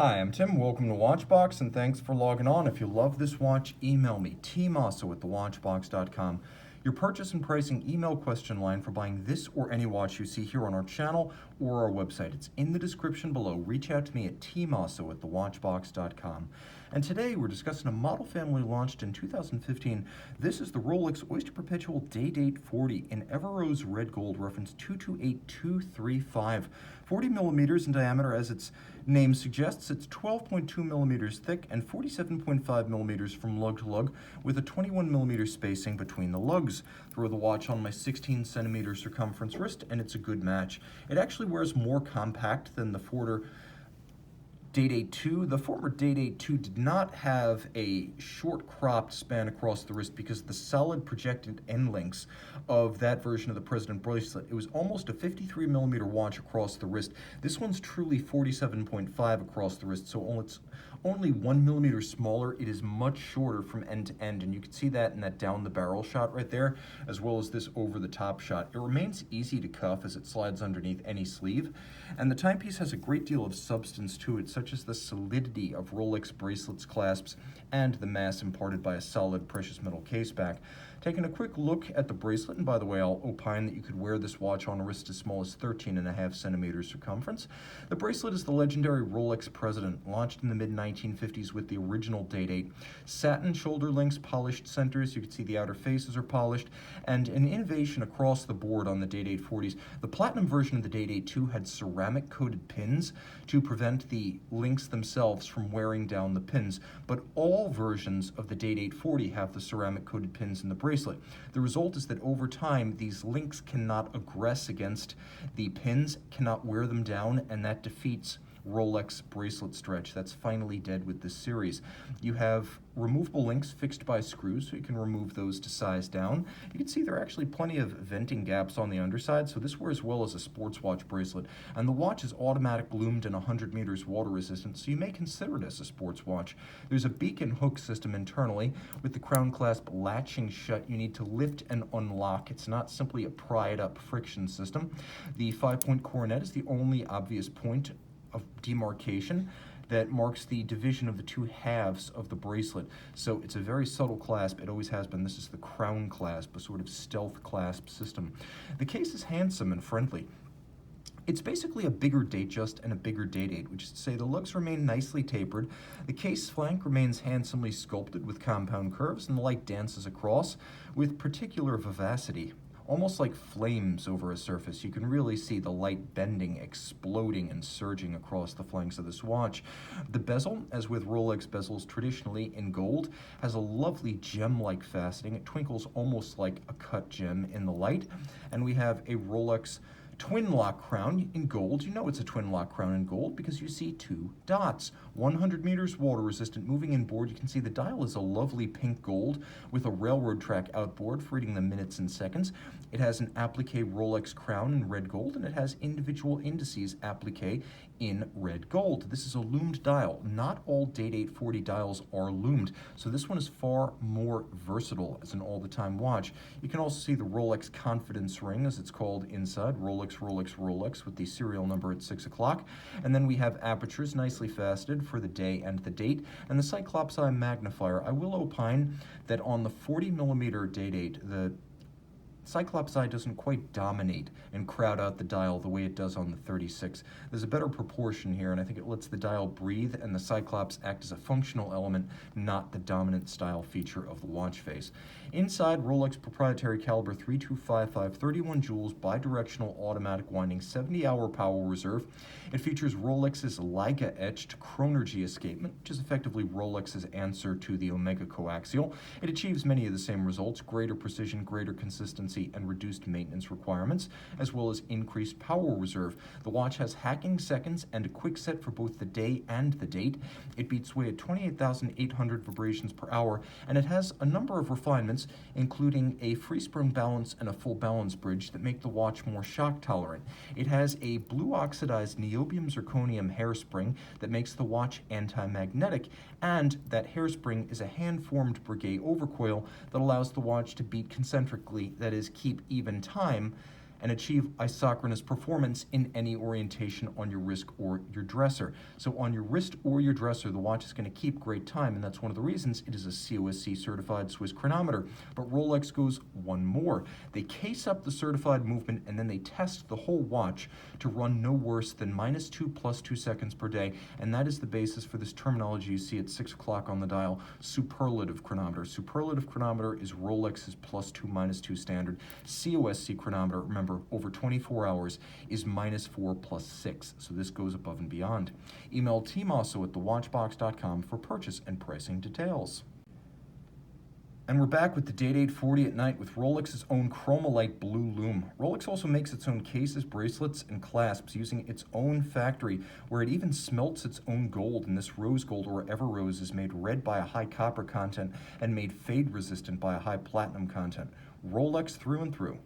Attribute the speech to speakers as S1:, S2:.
S1: Hi, I'm Tim. Welcome to Watchbox, and thanks for logging on. If you love this watch, email me, tmosso at thewatchbox.com. Your purchase and pricing email question line for buying this or any watch you see here on our channel or our website. It's in the description below. Reach out to me at tmosso at thewatchbox.com. And today we're discussing a model family launched in 2015. This is the Rolex Oyster Perpetual Day-Date 40 in Everose red gold, reference 228235. 40 millimeters in diameter, as its name suggests. It's 12.2 millimeters thick and 47.5 millimeters from lug to lug, with a 21 millimeter spacing between the lugs. Throw the watch on my 16 centimeter circumference wrist, and it's a good match. It actually wears more compact than the former Day-Date 2. The former Day-Date 2 did not have a short cropped span across the wrist because of the solid projected end links of that version of the President bracelet. It was almost a 53 millimeter watch across the wrist. This one's truly 47.5 across the wrist, so it's only 1 millimeter smaller. It is much shorter from end to end, and you can see that in that down the barrel shot right there, as well as this over the top shot. It remains easy to cuff as it slides underneath any sleeve, and the timepiece has a great deal of substance to it, such as the solidity of Rolex bracelets clasps and the mass imparted by a solid precious metal case back. Taking a quick look at the bracelet, and by the way, I'll opine that you could wear this watch on a wrist as small as 13.5 centimeters circumference. The bracelet is the legendary Rolex President, launched in the mid-1950s with the original Day-Date. Satin shoulder links, polished centers, you can see the outer faces are polished, and an innovation across the board on the Day-Date 40s. The platinum version of the Day-Date 2 had ceramic-coated pins to prevent the links themselves from wearing down the pins, but all versions of the Day-Date 40 have the ceramic-coated pins in the bracelet. The result is that over time, these links cannot aggress against the pins, cannot wear them down, and that defeats Rolex bracelet stretch. That's finally dead with this series. You have removable links fixed by screws, so you can remove those to size down. You can see there are actually plenty of venting gaps on the underside, so this wears well as a sports watch bracelet. And the watch is automatic loomed and 100 meters water resistant, so you may consider it as a sports watch. There's a beacon hook system internally with the crown clasp latching shut. You need to lift and unlock. It's not simply a pry it up friction system. The 5-point coronet is the only obvious point of demarcation that marks the division of the two halves of the bracelet. So it's a very subtle clasp. It always has been. This is the crown clasp, a sort of stealth clasp system. The case is handsome and friendly. It's basically a bigger Datejust and a bigger Day-Date, which is to say the lugs remain nicely tapered, the case flank remains handsomely sculpted with compound curves, and the light dances across with particular vivacity. Almost like flames over a surface. You can really see the light bending, exploding, and surging across the flanks of this watch. The bezel, as with Rolex bezels traditionally in gold, has a lovely gem-like faceting. It twinkles almost like a cut gem in the light. And we have a Rolex twin lock crown in gold. You know it's a twin lock crown in gold because you see two dots. 100 meters water resistant. Moving inboard, you can see the dial is a lovely pink gold with a railroad track outboard for reading the minutes and seconds. It has an applique Rolex crown in red gold, and it has individual indices applique in red gold. This is a loomed dial. Not all Day-Date 40 dials are loomed, so this one is far more versatile as an all-the-time watch. You can also see the Rolex Confidence Ring, as it's called inside, Rolex, Rolex, Rolex, with the serial number at 6 o'clock. And then we have apertures nicely faceted for the day and the date, and the Cyclops Eye magnifier. I will opine that on the 40 millimeter Day-Date, the Cyclops Eye doesn't quite dominate and crowd out the dial the way it does on the 36. There's a better proportion here, and I think it lets the dial breathe and the Cyclops act as a functional element, not the dominant style feature of the watch face. Inside, Rolex proprietary caliber 3255, 31 joules, bidirectional automatic winding, 70-hour power reserve. It features Rolex's Leica-etched Chronergy escapement, which is effectively Rolex's answer to the Omega coaxial. It achieves many of the same results: greater precision, greater consistency, and reduced maintenance requirements, as well as increased power reserve. The watch has hacking seconds and a quick set for both the day and the date. It beats sway at 28,800 vibrations per hour, and it has a number of refinements, including a free spring balance and a full balance bridge that make the watch more shock tolerant. It has a blue oxidized niobium zirconium hairspring that makes the watch anti-magnetic, and that hairspring is a hand-formed Breguet overcoil that allows the watch to beat concentrically, that is, keep even time, and achieve isochronous performance in any orientation on your wrist or your dresser. So on your wrist or your dresser, the watch is going to keep great time, and that's one of the reasons it is a COSC certified Swiss chronometer. But Rolex goes one more. They case up the certified movement, and then they test the whole watch to run no worse than -2 + 2 seconds per day, and that is the basis for this terminology you see at 6 o'clock on the dial, superlative chronometer. Superlative chronometer is Rolex's +2 -2 standard. COSC chronometer, remember, over 24 hours is -4 + 6, so this goes above and beyond. Email tmosso@thewatchbox.com for purchase and pricing details. And we're back with the Day-Date 40 at night with Rolex's own Chromolite Blue Lume. Rolex also makes its own cases, bracelets, and clasps using its own factory, where it even smelts its own gold, and this rose gold, or Everose, is made red by a high copper content and made fade resistant by a high platinum content. Rolex through and through.